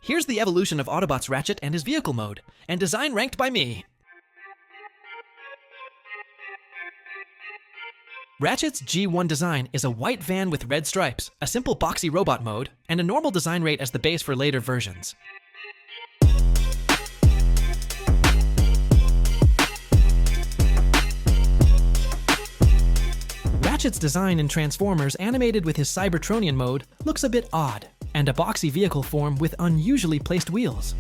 Here's the evolution of Autobots Ratchet and his vehicle mode, and design ranked by me. Ratchet's G1 design is a white van with red stripes, a simple boxy robot mode, and a normal design rate as the base for later versions. Ratchet's design in Transformers animated with his Cybertronian mode looks a bit odd, and a boxy vehicle form with unusually placed wheels.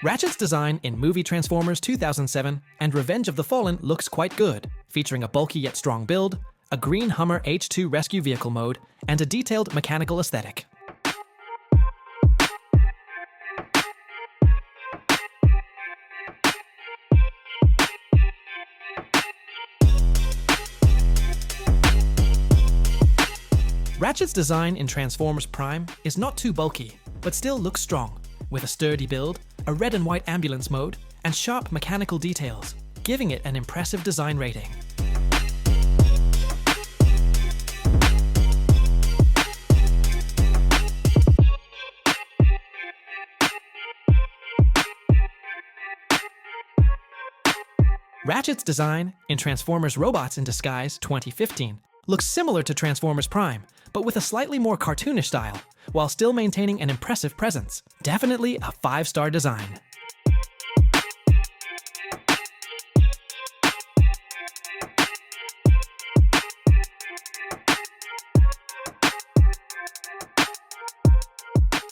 Ratchet's design in movie Transformers 2007 and Revenge of the Fallen looks quite good, featuring a bulky yet strong build, a green Hummer H2 rescue vehicle mode, and a detailed mechanical aesthetic. Ratchet's design in Transformers Prime is not too bulky, but still looks strong, with a sturdy build, a red and white ambulance mode, and sharp mechanical details, giving it an impressive design rating. Ratchet's design in Transformers Robots in Disguise 2015 looks similar to Transformers Prime, but with a slightly more cartoonish style, while still maintaining an impressive presence. Definitely a 5-star design.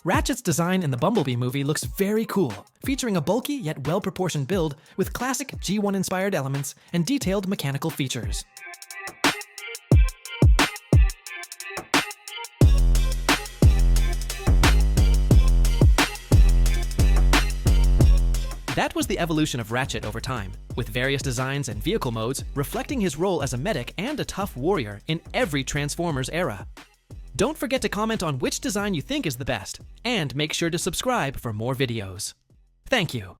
Ratchet's design in the Bumblebee movie looks very cool, featuring a bulky yet well-proportioned build with classic G1-inspired elements and detailed mechanical features. That was the evolution of Ratchet over time, with various designs and vehicle modes reflecting his role as a medic and a tough warrior in every Transformers era. Don't forget to comment on which design you think is the best, and make sure to subscribe for more videos. Thank you.